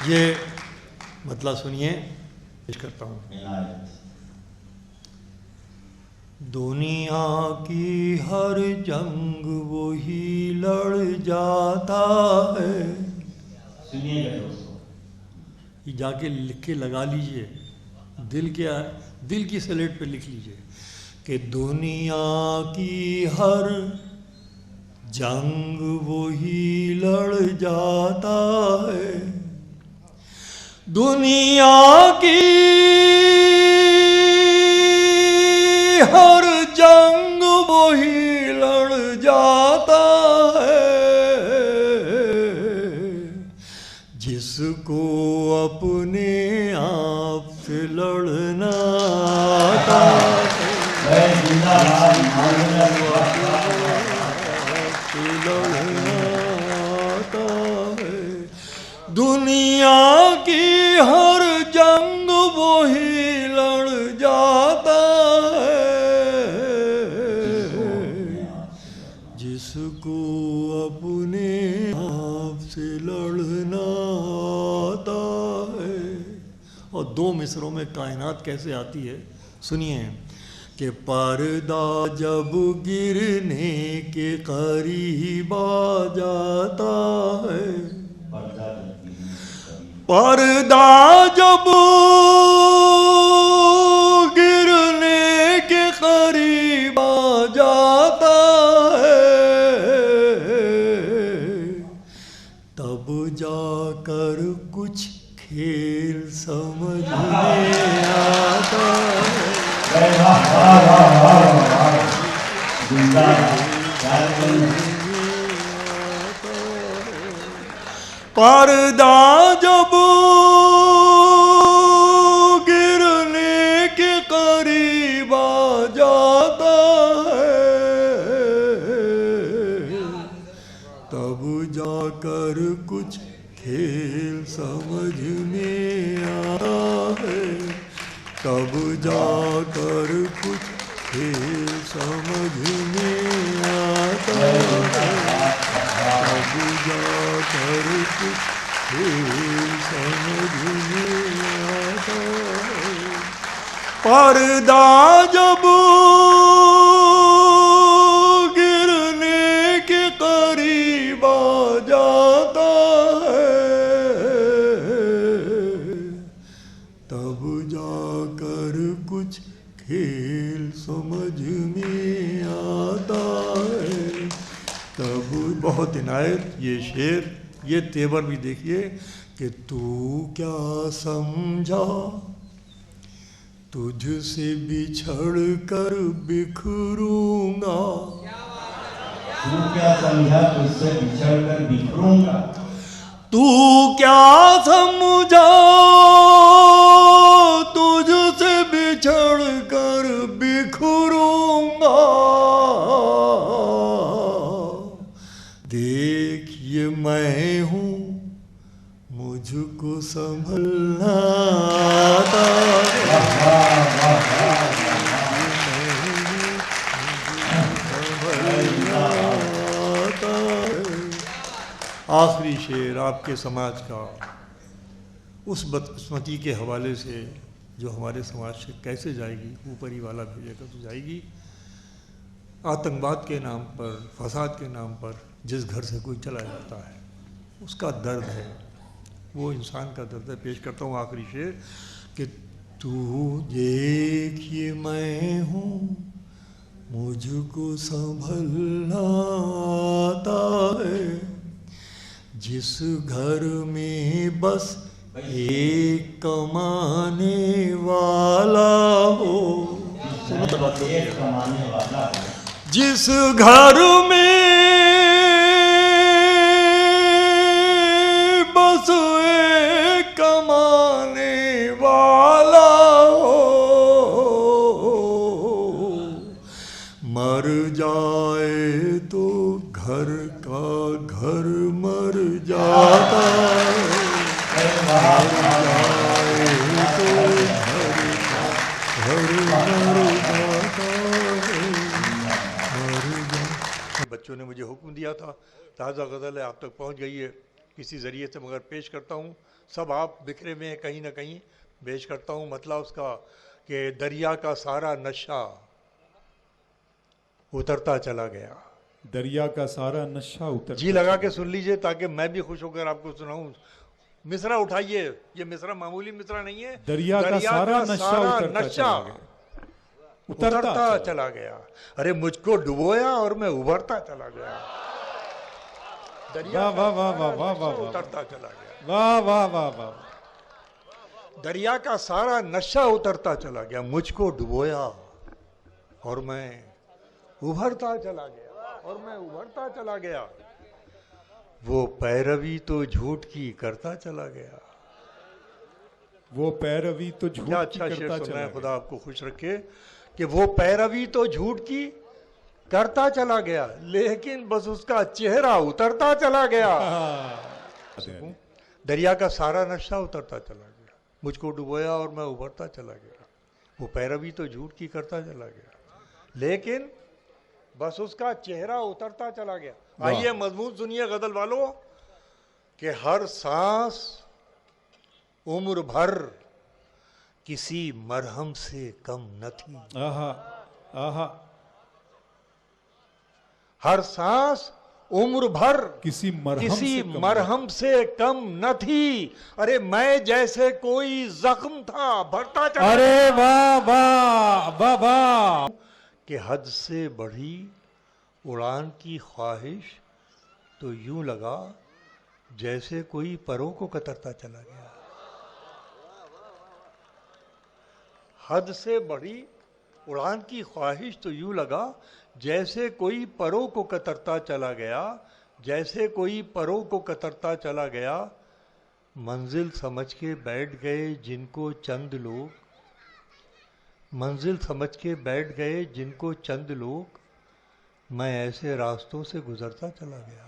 ये मतलब सुनिए, पेश करता हूँ। दुनिया की हर जंग वो ही लड़ जाता है। सुनिएगा दोस्तों, ये जाके लिख के लगा लीजिए, दिल की स्लेट पे लिख लीजिए कि दुनिया की हर जंग वो ही लड़ जाता है। दुनिया की हर जंग वो ही लड़ जाता है जिसको अपने आप से लड़ना आता है। दुनिया की हर जंग वो ही लड़ जाता है जिसको अपने आप से लड़ना आता है। और दो मिसरों में कायनात कैसे आती है सुनिए कि पर्दा जब गिरने के करीब आ जाता है, पर्दा जब गिरने के करीब आ जाता है तब जाकर कुछ खेल समझ में आता है। पर्दा जब गिरने के करीब आ जाता है तब जाकर कुछ खेल समझ में आता है। तब जाकर कुछ खेल समझ में आता है। तब जाकर कुछ खेल समझ में आता है। पर्दा जब गिरने के करीब आ जाता है तब जाकर कुछ खेल समझ में आता है। तब बहुत इनायत ये शेर, ये तेवर भी देखिए कि तू क्या समझा तुझसे बिछड़ कर बिखरूंगा। तू क्या समझा तुझसे बिछड़ कर बिखरूंगा। तू क्या समझा तुझसे बिछड़ कर बिखरूंगा। देखिए मैं हूँ मुझको संभलना आता है। आखिरी शेर आपके समाज का उस बदकिस्मती के हवाले से जो हमारे समाज से कैसे जाएगी, ऊपर ही वाला भेजेगा तो जाएगी। आतंकवाद के नाम पर, फसाद के नाम पर जिस घर से कोई चला जाता है उसका दर्द है, वो इंसान का दर्द है। पेश करता हूँ आखिरी शेर कि तू देखिए मैं हूँ मुझको संभलना आता है। जिस घर में बस एक कमाने वाला हो, जिस घर में बस एक कमाने वाला हो, मर जाए तो घर का घर मर जाता है। मर जाए तो घर का घर मर जाता है। मर जा। बच्चों ने मुझे हुक्म दिया था, ताज़ा गज़ल है आप तक पहुंच गई है। किसी ज़रिए से मगर पेश करता हूँ। सब आप बिखरे में हैं कहीं ना कहीं, पेश करता हूँ मतलब उसका कि दरिया का सारा नशा उतरता चला गया। दरिया का सारा नशा उतर जी लगा के सुन लीजिए ताकि मैं भी खुश होकर आपको सुनाऊं। मिसरा उठाइए, ये मिसरा मामूली मिसरा नहीं है। दरिया का सारा नशा उतरता चला गया। अरे मुझको डुबोया और मैं उभरता चला गया। दरिया वाह वाह वाह वाह वाह वाह, उतरता चला गया। वाह वाह वाह वाह। दरिया का सारा नशा उतरता चला गया, मुझको डुबोया और मैं उभरता चला गया, और मैं उभरता चला गया। वो पैरवी तो झूठ की करता चला गया। वो पैरवी तो झूठ क्या की अच्छा शेर करता सुन चला रहे हैं, खुदा गया। आपको खुश रखे। कि वो पैरवी तो झूठ की करता चला गया, लेकिन बस उसका चेहरा उतरता चला गया। दरिया का सारा नशा उतरता चला गया, मुझको डुबोया और मैं उभरता चला गया। वो पैरवी तो झूठ की करता चला गया, लेकिन बस उसका चेहरा उतरता चला गया। आइए मजमून सुनिए गजल वालों कि हर सांस उम्र भर किसी मरहम से कम न थी। आहा आहा। हर सांस उम्र भर किसी मरहम से कम न थी। अरे मैं जैसे कोई जख्म था भरता चला। अरे वाह वाह वाह वाह। कि हद से बढ़ी उड़ान की ख्वाहिश तो यूं लगा जैसे कोई परों को कतरता चला गया। हद से बढ़ी उड़ान की ख्वाहिश तो यूं लगा जैसे कोई परों को कतरता चला गया, जैसे कोई परों को कतरता चला गया। मंजिल समझ के बैठ गए जिनको चंद लोग, मंजिल समझ के बैठ गए जिनको चंद लोग, मैं ऐसे रास्तों से गुजरता चला गया।